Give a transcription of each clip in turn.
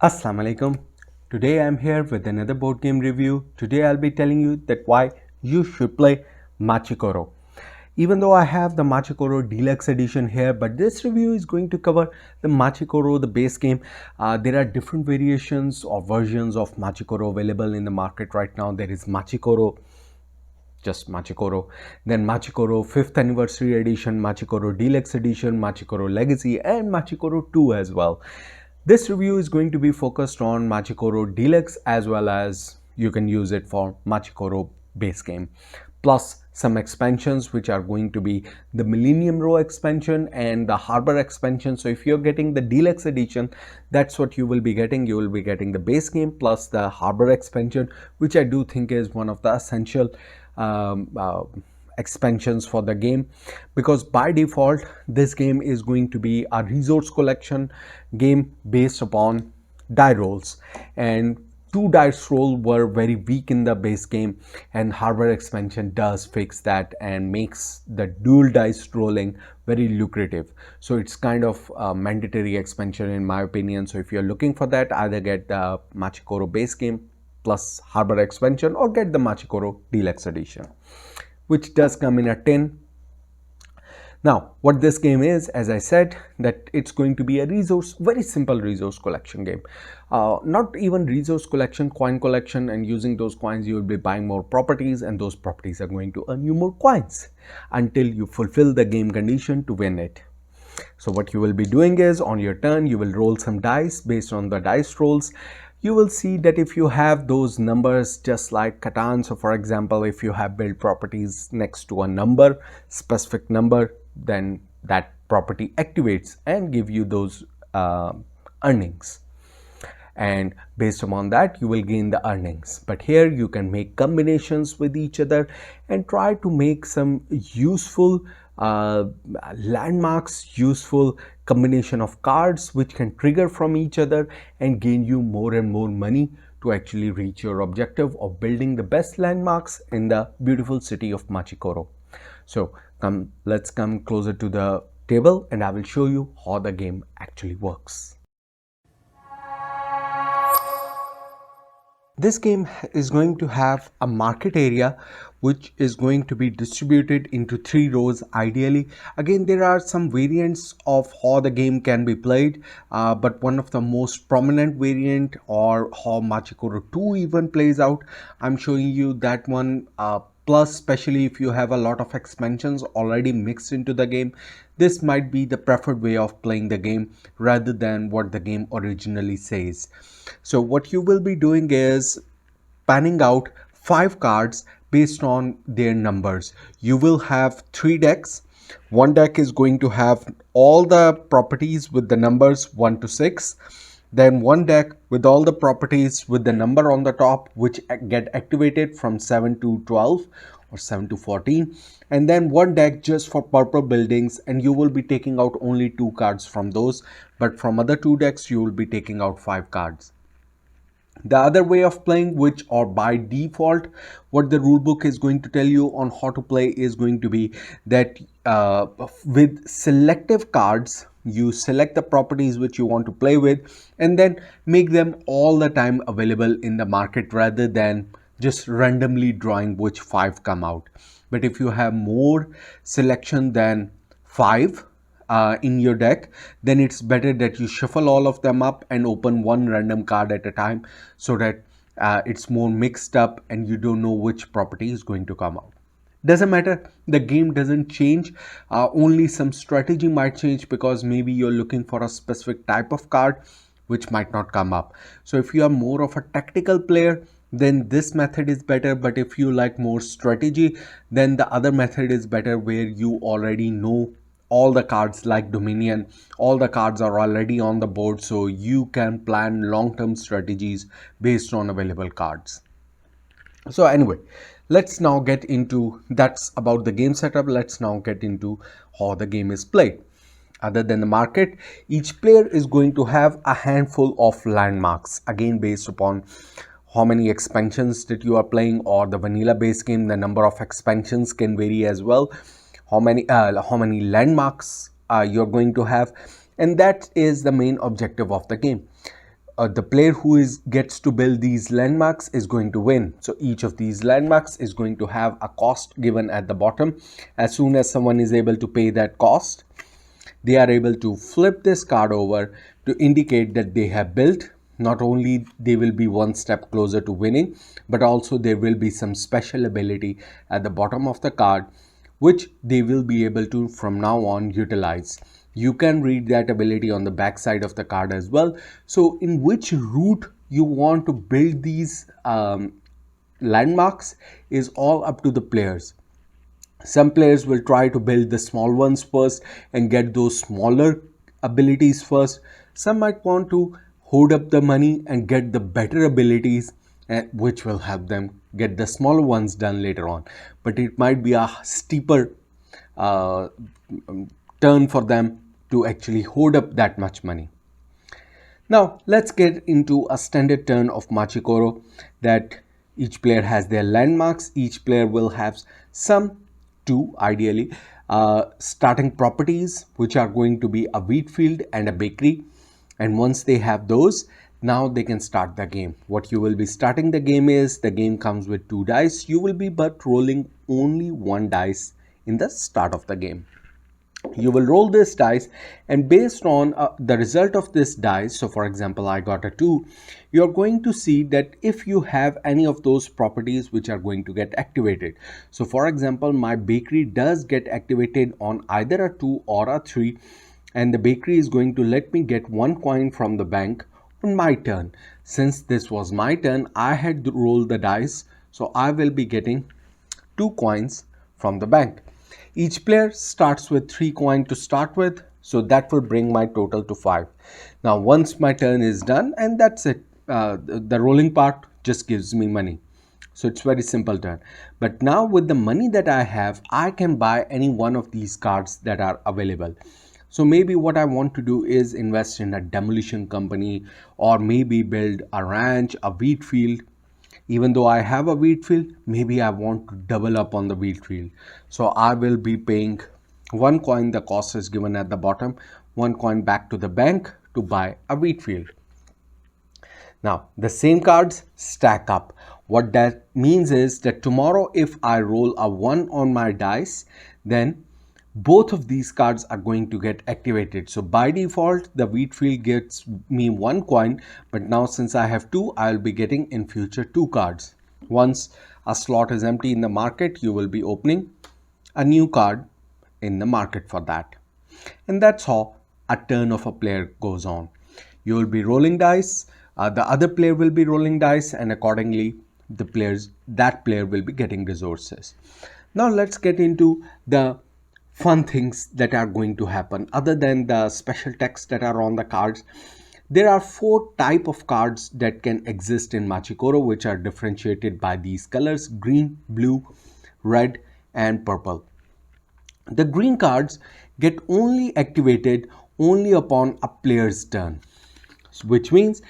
Assalamu alaikum. Today I'm here with another board game review. Today I'll be telling you that why you should play Machi Koro. Even though I have the Machi Koro Deluxe edition here, but this review is going to cover the Machi Koro, the base game. There are different variations or versions of Machi Koro available in the market right now. There is Machi Koro, just Machi Koro, then Machi Koro 5th anniversary edition, Machi Koro Deluxe edition, Machi Koro Legacy, and Machi Koro 2 as well. This review is going to be focused on Machi Koro Deluxe as well as you can use it for Machi Koro base game, plus some expansions which are going to be the Millennium Row expansion and the Harbor expansion. So if you're getting the Deluxe edition, that's what you will be getting. You will be getting the base game plus the Harbor expansion, which I do think is one of the essential expansions for the game, because by default this game is going to be a resource collection game based upon die rolls, and 2 dice roll were very weak in the base game, and Harbor expansion does fix that and makes the dual dice rolling very lucrative. So it's kind of a mandatory expansion in my opinion. So if you're looking for that, either get the Machi Koro base game plus Harbor expansion or get the Machi Koro Deluxe edition, which does come in a tin. Now, what this game is, as I said, that it's going to be a resource, very simple resource collection game. Not even resource collection, coin collection, and using those coins you will be buying more properties, and those properties are going to earn you more coins until you fulfill the game condition to win it. So what you will be doing is, on your turn, you will roll some dice. Based on the dice rolls, you will see that if you have those numbers just like Catan, so for example, if you have built properties next to a number, specific number, then that property activates and give you those earnings, and based upon that you will gain the earnings. But here you can make combinations with each other and try to make some useful landmarks, useful combination of cards which can trigger from each other and gain you more and more money to actually reach your objective of building the best landmarks in the beautiful city of Machi Koro. So let's come closer to the table and I will show you how the game actually works. This game is going to have a market area which is going to be distributed into 3 rows ideally. Again, there are some variants of how the game can be played, but one of the most prominent variant, or how Machi Koro 2 even plays out, I'm showing you that one. Plus, especially if you have a lot of expansions already mixed into the game, this might be the preferred way of playing the game rather than what the game originally says. So what you will be doing is panning out 5 cards based on their numbers. You will have 3 decks. One deck is going to have all the properties with the numbers 1 to 6. Then one deck with all the properties with the number on the top, which get activated from 7 to 12 or 7 to 14. And then one deck just for purple buildings, and you will be taking out only 2 cards from those, but from other 2 decks you will be taking out 5 cards. The other way of playing, which or by default what the rulebook is going to tell you on how to play, is going to be that with selective cards you select the properties which you want to play with and then make them all the time available in the market rather than just randomly drawing which 5 come out. But if you have more selection than 5 in your deck, then it's better that you shuffle all of them up and open one random card at a time, so that it's more mixed up and you don't know which property is going to come out. Doesn't matter, the game doesn't change, only some strategy might change, because maybe you're looking for a specific type of card which might not come up. So if you are more of a tactical player, then this method is better, but if you like more strategy, then the other method is better, where you already know all the cards. Like Dominion, all the cards are already on the board, so you can plan long-term strategies based on available cards. So anyway, let's now get into, that's about the game setup. Let's now get into how the game is played. Other than the market, each player is going to have a handful of landmarks, again based upon how many expansions that you are playing, or the vanilla base game, the number of expansions can vary as well. How many landmarks you're going to have, and that is the main objective of the game. the player who gets to build these landmarks is going to win. So each of these landmarks is going to have a cost given at the bottom. As soon as someone is able to pay that cost, they are able to flip this card over to indicate that they have built. Not only they will be one step closer to winning, but also there will be some special ability at the bottom of the card which they will be able to from now on utilize. You can read that ability on the back side of the card as well. So in which route you want to build these landmarks is all up to the players. Some players will try to build the small ones first and get those smaller abilities first. Some might want to hoard up the money and get the better abilities, which will help them get the smaller ones done later on. But it might be a steeper turn for them to actually hoard up that much money. Now let's get into a standard turn of Machi Koro, that each player has their landmarks. Each player will have some two, ideally, starting properties, which are going to be a wheat field and a bakery. And once they have those, now they can start the game. What you will be starting the game is, the game comes with 2 dice. You will be but rolling only 1 dice in the start of the game. You will roll this dice, and based on the result of this dice, so for example I got a 2, you're going to see that if you have any of those properties which are going to get activated. So for example, my bakery does get activated on either a 2 or a 3, and the bakery is going to let me get 1 coin from the bank on my turn. Since this was my turn, I had to roll the dice, so I will be getting 2 coins from the bank. Each player starts with 3 coins to start with, so that will bring my total to 5. Now once my turn is done, and that's it, the rolling part just gives me money. So it's very simple turn. But now with the money that I have, I can buy any one of these cards that are available. So maybe what I want to do is invest in a demolition company, or maybe build a ranch, a wheat field. Even though I have a wheat field, maybe I want to double up on the wheat field. So I will be paying 1 coin, the cost is given at the bottom, 1 coin back to the bank to buy a wheat field. Now the same cards stack up. What that means is that tomorrow if I roll a 1 on my dice, then both of these cards are going to get activated. So by default, the wheat field gets me 1 coin, but now since I have 2, I'll be getting in future 2 cards. Once a slot is empty in the market, you will be opening a new card in the market for that. And that's how a turn of a player goes on. You will be rolling dice, the other player will be rolling dice, and accordingly that player will be getting resources. Now let's get into the fun things that are going to happen. Other than the special text that are on the cards, there are 4 types of cards that can exist in Machi Koro, which are differentiated by these colors: green, blue, red and purple. The green cards get only activated only upon a player's turn, which means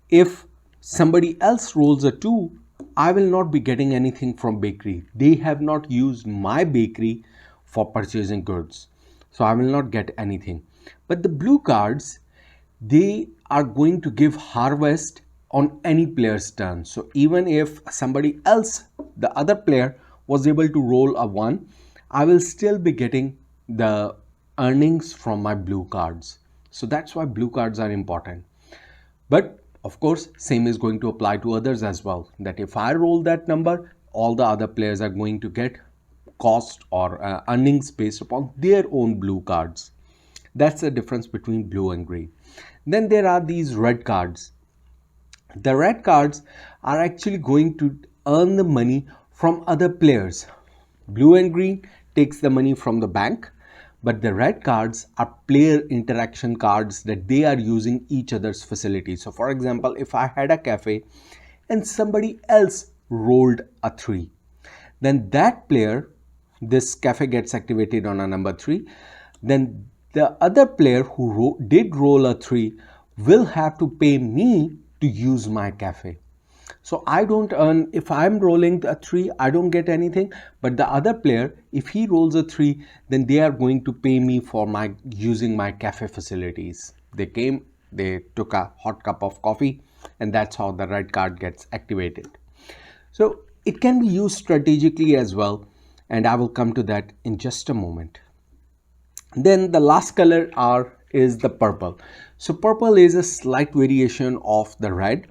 if somebody else rolls a 2, I will not be getting anything from bakery. They have not used my bakery for purchasing goods, so I will not get anything. But the blue cards, they are going to give harvest on any player's turn. So even if somebody else, the other player, was able to roll a 1, I will still be getting the earnings from my blue cards. So that's why blue cards are important. But of course, same is going to apply to others as well, that if I roll that number, all the other players are going to get cost or earnings based upon their own blue cards. That's the difference between blue and green. Then there are these red cards. The red cards are actually going to earn the money from other players. Blue and green takes the money from the bank, but the red cards are player interaction cards that they are using each other's facilities. So for example, if I had a cafe and somebody else rolled a 3, then that player, this cafe gets activated on a number 3, then the other player who did roll a 3 will have to pay me to use my cafe. So I don't earn, if I'm rolling a 3, I don't get anything, but the other player, if he rolls a 3, then they are going to pay me for my using my cafe facilities. They came they took a hot cup of coffee, and that's how the red card gets activated. So it can be used strategically as well, and I will come to that in just a moment. Then the last color is the purple. So purple is a slight variation of the red.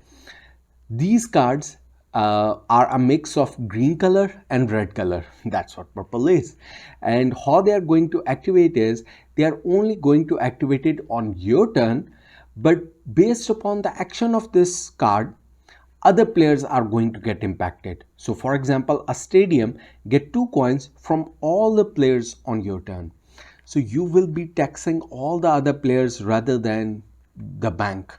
These cards are a mix of green color and red color. That's what purple is. And how they are going to activate is they are only going to activate it on your turn, but based upon the action of this card, other players are going to get impacted. So for example, a stadium get 2 coins from all the players on your turn. So you will be taxing all the other players rather than the bank.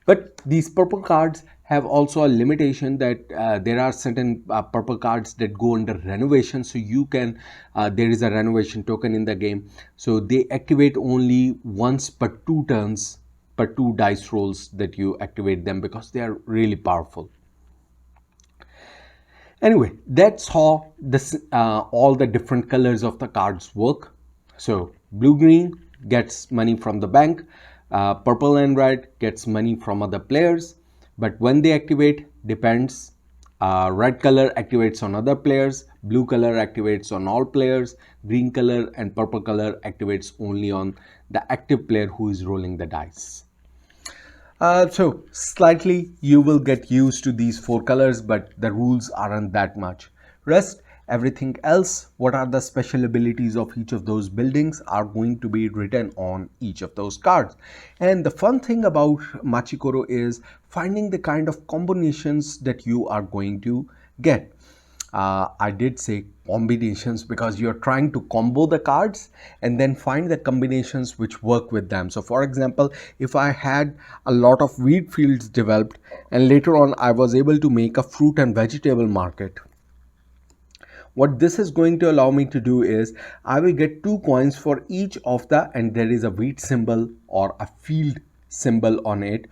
But these purple cards have also a limitation that there are certain purple cards that go under renovation. So you can, there is a renovation token in the game. So they activate only once per 2 turns, per 2 dice rolls that you activate them, because they are really powerful. Anyway, that's how this all the different colors of the cards work. So blue green gets money from the bank, purple and red gets money from other players, but when they activate depends. Red color activates on other players, blue color activates on all players, green color and purple color activates only on the active player who is rolling the dice. So slightly you will get used to these 4 colors, but the rules aren't that much. Rest, everything else, what are the special abilities of each of those buildings are going to be written on each of those cards. And the fun thing about Machi Koro is finding the kind of combinations that you are going to get. I did say combinations because you're trying to combo the cards and then find the combinations which work with them. So for example, if I had a lot of wheat fields developed and later on I was able to make a fruit and vegetable market, what this is going to allow me to do is I will get 2 coins for each of the, and there is a wheat symbol or a field symbol on it.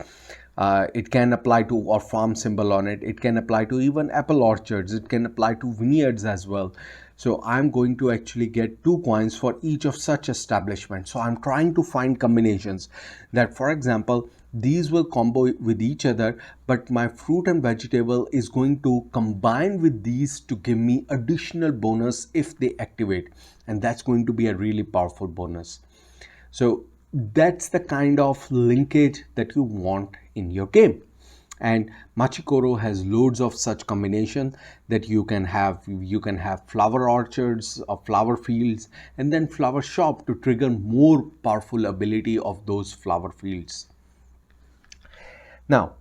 It can apply to, or farm symbol on it. It can apply to even apple orchards. It can apply to vineyards as well. So I'm going to actually get 2 coins for each of such establishments. So I'm trying to find combinations that, for example, these will combo with each other, but my fruit and vegetable is going to combine with these to give me additional bonus if they activate, and that's going to be a really powerful bonus. So that's the kind of linkage that you want in your game. And Machi Koro has loads of such combination that you can have. You can have flower orchards or flower fields and then flower shop to trigger more powerful ability of those flower fields. Now,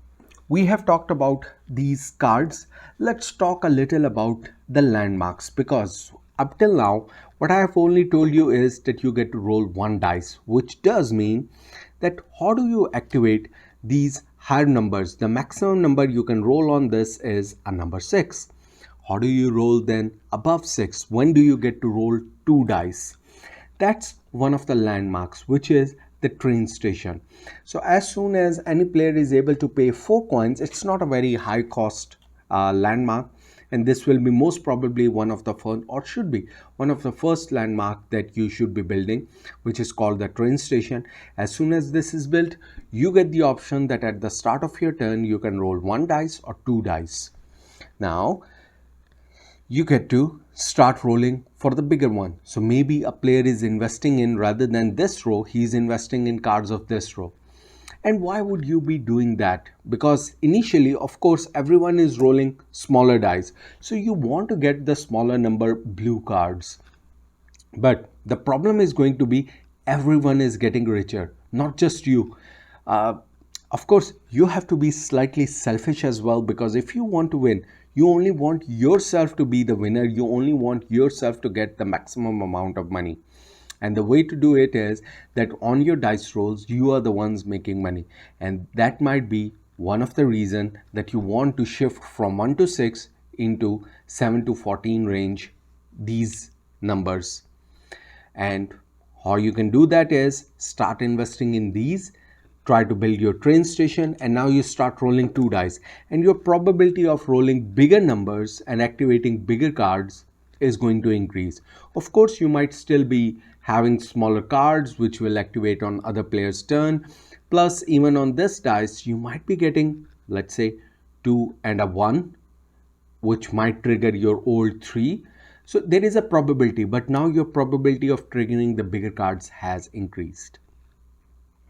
we have talked about these cards. Let's talk a little about the landmarks, because up till now, what I have only told you is that you get to roll 1 dice, which does mean that how do you activate these higher numbers? The maximum number you can roll on this is a number 6. How do you roll then above 6? When do you get to roll 2 dice? That's one of the landmarks, which is the train station. So as soon as any player is able to pay 4 coins, it's not a very high cost landmark, and this will be most probably one of the first, or should be one of the first landmark that you should be building, which is called the train station. As soon as this is built, you get the option that at the start of your turn you can roll 1 dice or 2 dice. Now you get to start rolling for the bigger one. So maybe a player is investing in, rather than this row, he's investing in cards of this row. And why would you be doing that? Because initially, of course, everyone is rolling smaller dice. So you want to get the smaller number blue cards. But the problem is going to be everyone is getting richer, not just you. Of course, you have to be slightly selfish as well, because if you want to win, you only want yourself to be the winner. You only want yourself to get the maximum amount of money. And the way to do it is that on your dice rolls, you are the ones making money. And that might be one of the reason that you want to shift from 1 to 6 into 7 to 14 range, these numbers. And how you can do that is start investing in these, try to build your train station, and now you start rolling 2 dice, and your probability of rolling bigger numbers and activating bigger cards is going to increase. Of course, you might still be having smaller cards which will activate on other players' turn, Plus, even on this dice, you might be getting, let's say, 2 and a 1, which might trigger your old 3. So there is a probability, but now your probability of triggering the bigger cards has increased.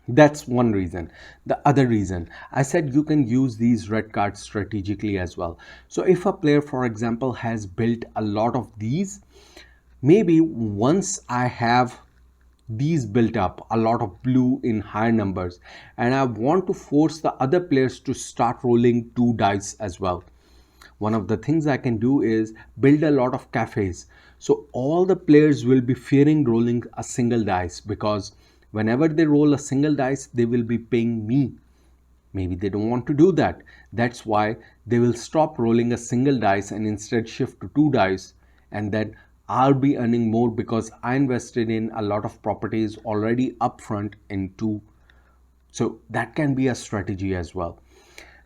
That's one reason. The other reason, I said you can use these red cards strategically as well. So if a player, for example, has built a lot of these, maybe once I have these built up, a lot of blue in higher numbers, and I want to force the other players to start rolling 2 dice as well. One of the things I can do is build a lot of cafes. So all the players will be fearing rolling a single dice, because whenever they roll a single dice, they will be paying me. Maybe they don't want to do that. That's why they will stop rolling a single dice and instead shift to 2 dice. And then I'll be earning more because I invested in a lot of properties already upfront in 2. So that can be a strategy as well.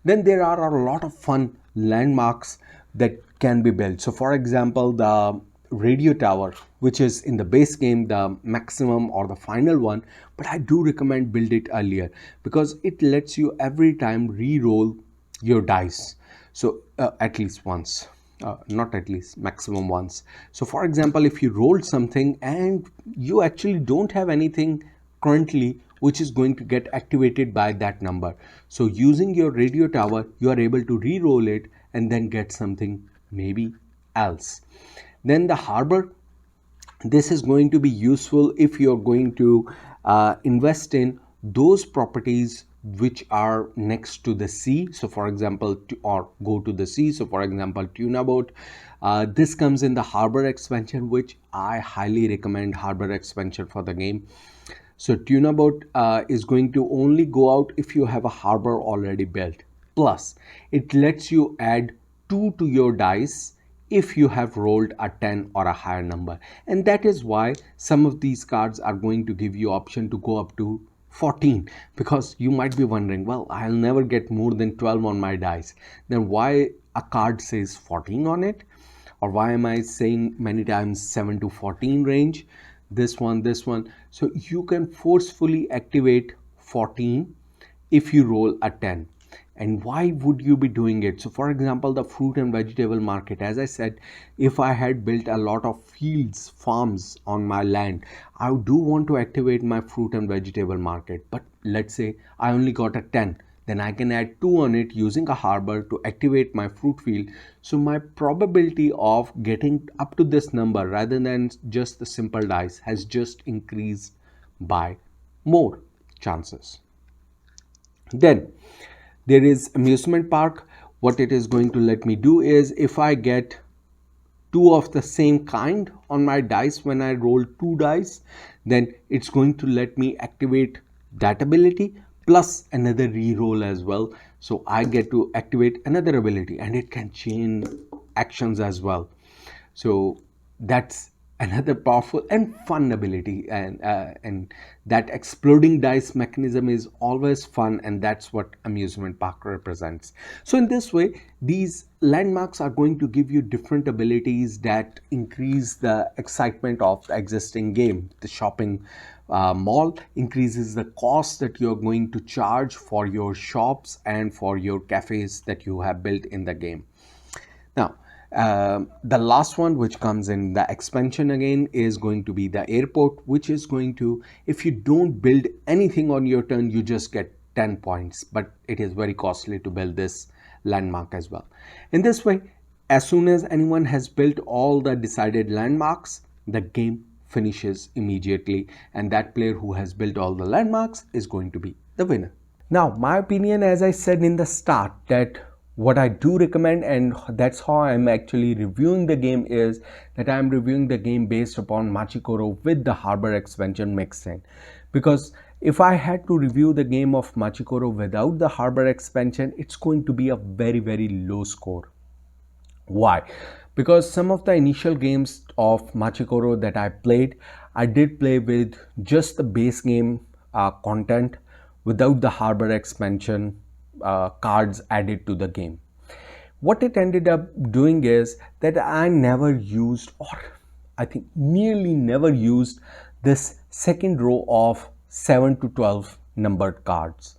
Then there are a lot of fun landmarks that can be built. So for example, the radio tower, which is in the base game the maximum or the final one, but I do recommend build it earlier because it lets you every time re-roll your dice. So at least once, not at least, maximum once. So for example, if you rolled something and you actually don't have anything currently which is going to get activated by that number, so using your radio tower you are able to re-roll it and then get something maybe else. Then the harbor, this is going to be useful if you're going to invest in those properties which are next to the sea. So for example, or go to the sea. So for example, tuna boat. This comes in the harbor expansion, which I highly recommend harbor expansion for the game. So tuna boat is going to only go out if you have a harbor already built. Plus, it lets you add 2 to your dice if you have rolled a 10 or a higher number. And that is why some of these cards are going to give you option to go up to 14, because you might be wondering, well, I'll never get more than 12 on my dice. Then why a card says 14 on it? Or why am I saying many times 7 to 14 range? This one. So you can forcefully activate 14 if you roll a 10. And why would you be doing it? So for example, the fruit and vegetable market, as I said, if I had built a lot of fields, farms on my land, I do want to activate my fruit and vegetable market. But let's say I only got a 10, then I can add 2 on it using a harbor to activate my fruit field. So my probability of getting up to this number rather than just the simple dice has just increased by more chances. Then there is amusement park. What it is going to let me do is, if I get 2 of the same kind on my dice when I roll 2 dice, then it's going to let me activate that ability plus another re-roll as well. So I get to activate another ability, and it can chain actions as well. So that's another powerful and fun ability, and that exploding dice mechanism is always fun, and that's what amusement park represents. So in this way, these landmarks are going to give you different abilities that increase the excitement of the existing game. The shopping mall increases the cost that you're going to charge for your shops and for your cafes that you have built in the game. Now, the last one, which comes in the expansion again, is going to be the airport, which is going to, if you don't build anything on your turn, you just get 10 points, but it is very costly to build this landmark as well. In this way, as soon as anyone has built all the decided landmarks, the game finishes immediately, and that player who has built all the landmarks is going to be the winner. Now, my opinion, as I said in the start, that what I do recommend, and that's how I'm actually reviewing the game, is that I'm reviewing the game based upon Machi Koro with the Harbor expansion mixed in. Because if I had to review the game of Machi Koro without the Harbor expansion, it's going to be a very, very low score. Why? Because some of the initial games of Machi Koro that I played, I did play with just the base game content without the Harbor expansion cards added to the game. What it ended up doing is that I never used, or I think nearly never used, this second row of 7 to 12 numbered cards,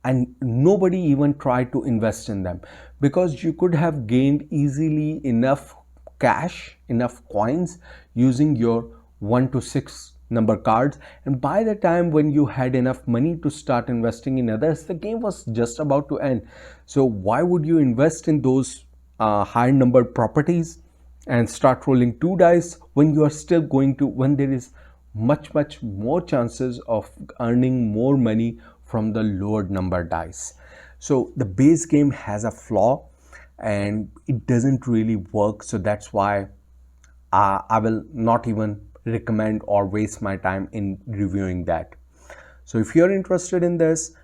and nobody even tried to invest in them, because you could have gained easily enough cash, enough coins using your 1 to 6 number cards, and by the time when you had enough money to start investing in others, the game was just about to end. So why would you invest in those high numbered properties and start rolling two dice when you are still going to, when there is much more chances of earning more money from the lower number dice? So the base game has a flaw and it doesn't really work. So that's why I will not even recommend or waste my time in reviewing that. So if you're interested in this,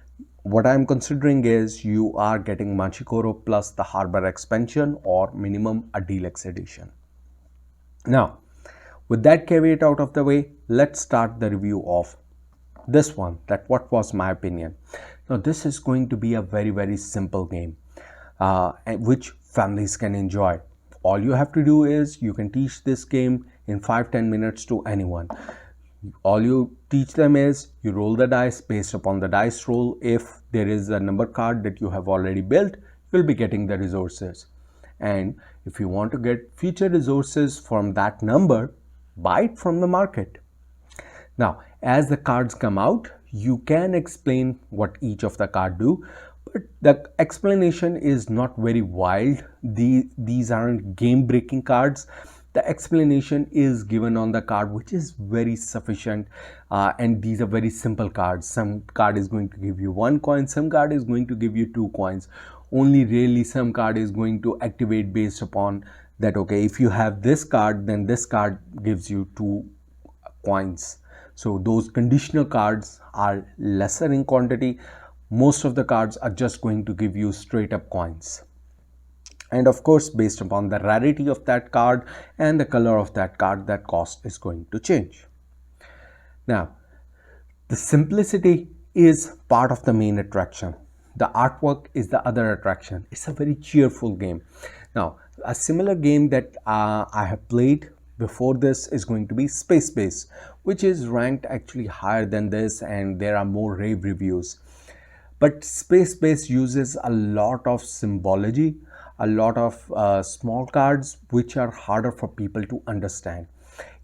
what I'm considering is you are getting Machi Koro plus the Harbor expansion, or minimum a deluxe edition. Now, with that caveat out of the way, let's start the review of this one, that what was my opinion. Now this is going to be a very simple game which families can enjoy. All you have to do is you can teach this game in 5-10 minutes to anyone. All you teach them is you roll the dice. Based upon the dice roll, if there is a number card that you have already built, you'll be getting the resources. And if you want to get future resources from that number, buy it from the market. Now, as the cards come out, you can explain what each of the card do, but the explanation is not very wild. These aren't game-breaking cards. The explanation is given on the card, which is very sufficient, and these are very simple cards. Some card is going to give you 1 coin, some card is going to give you 2 coins. Only rarely some card is going to activate based upon that, okay, if you have this card, then this card gives you 2 coins. So those conditional cards are lesser in quantity. Most of the cards are just going to give you straight up coins. And of course, based upon the rarity of that card and the color of that card, that cost is going to change. Now, the simplicity is part of the main attraction. The artwork is the other attraction. It's a very cheerful game. Now, a similar game that I have played before this is going to be Space Base, which is ranked actually higher than this, and there are more rave reviews. But Space Base uses a lot of symbology, a lot of small cards which are harder for people to understand.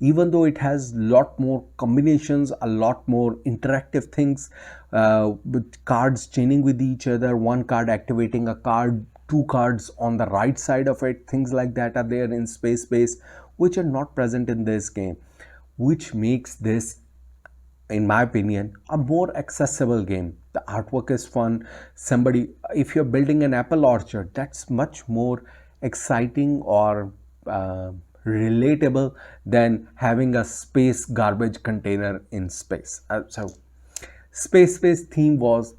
Even though it has a lot more combinations, a lot more interactive things, with cards chaining with each other, one card activating a card, 2 cards on the right side of it, things like that are there in Space Base, which are not present in this game, which makes this, in my opinion, a more accessible game. The artwork is fun. If you're building an apple orchard, that's much more exciting or relatable than having a space garbage container in space. So Space Base theme was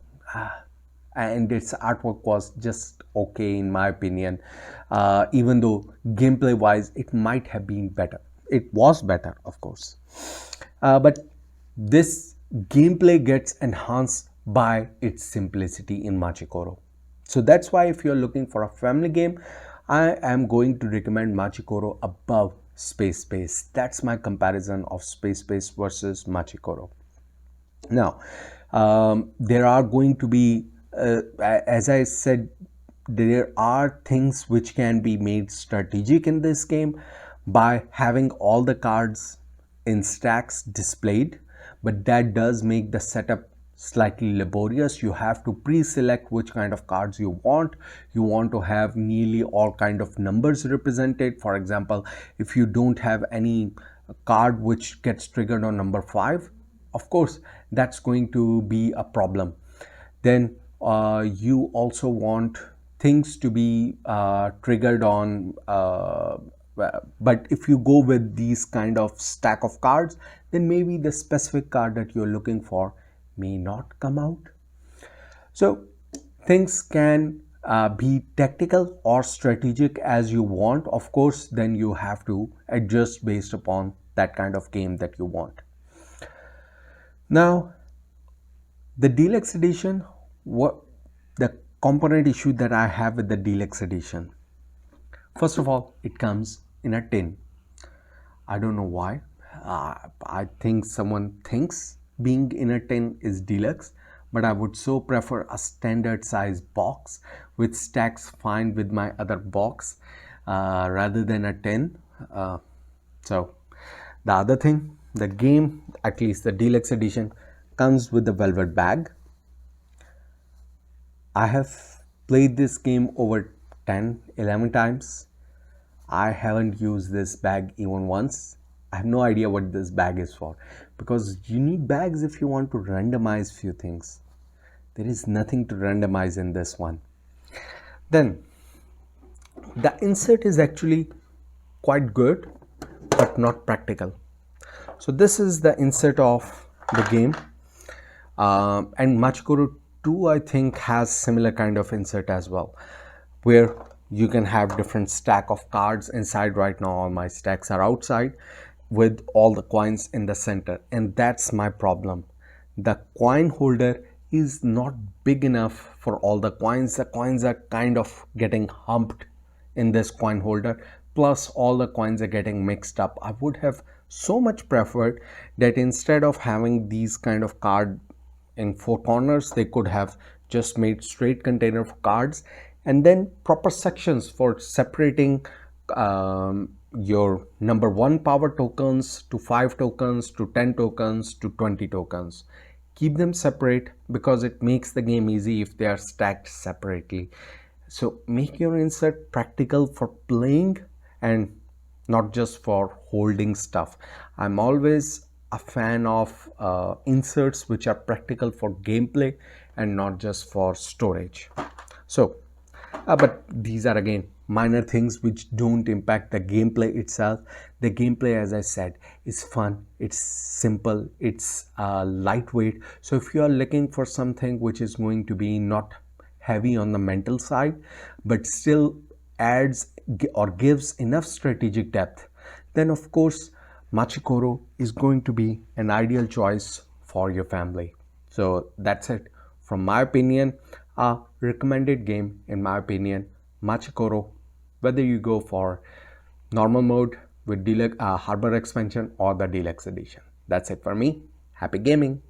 and its artwork was just okay in my opinion, even though gameplay wise it might have been better. It was better, of course, but this gameplay gets enhanced by its simplicity in Machi Koro. So that's why if you're looking for a family game, I am going to recommend Machi Koro above Space Base. That's my comparison of Space Base versus Machi Koro. Now, there are going to be, as I said, there are things which can be made strategic in this game by having all the cards in stacks displayed, but that does make the setup slightly laborious. You have to pre-select which kind of cards you want. You want to have nearly all kind of numbers represented. For example, if you don't have any card which gets triggered on number 5, of course that's going to be a problem. Then you also want things to be triggered on but if you go with these kind of stack of cards, then maybe the specific card that you're looking for may not come out. So things can be tactical or strategic as you want. Of course, then you have to adjust based upon that kind of game that you want. Now, the Deluxe Edition, what the component issue that I have with the Deluxe Edition. First of all, it comes in a tin. I don't know why. I think someone thinks being in a tin is deluxe, but I would so prefer a standard size box which stacks fine with my other box rather than a 10. So the other thing, the game, at least the deluxe edition, comes with the velvet bag. I have played this game over 10, 11 times. I haven't used this bag even once. I have no idea what this bag is for, because you need bags if you want to randomize few things. There is nothing to randomize in this one. Then the insert is actually quite good but not practical. So this is the insert of the game. And Machi Koro 2 I think has similar kind of insert as well, where you can have different stack of cards inside. Right now all my stacks are outside with all the coins in the center, and that's my problem. The coin holder is not big enough for all the coins. The coins are kind of getting humped in this coin holder, plus all the coins are getting mixed up. I would have so much preferred that instead of having these kind of card in four corners, they could have just made straight container for cards and then proper sections for separating your number 1 power tokens to 5 tokens to 10 tokens to 20 tokens. Keep them separate because it makes the game easy if they are stacked separately. So make your insert practical for playing and not just for holding stuff. I'm always a fan of inserts which are practical for gameplay and not just for storage. So but these are again minor things which don't impact the gameplay itself. The gameplay, as I said, is fun, it's simple, it's lightweight. So if you are looking for something which is going to be not heavy on the mental side but still adds or gives enough strategic depth, then of course Machi Koro is going to be an ideal choice for your family. So that's it. From my opinion, a recommended game, in my opinion, Machi Koro, whether you go for normal mode with Deluxe, Harbor expansion or the Deluxe edition. That's it for me. Happy gaming.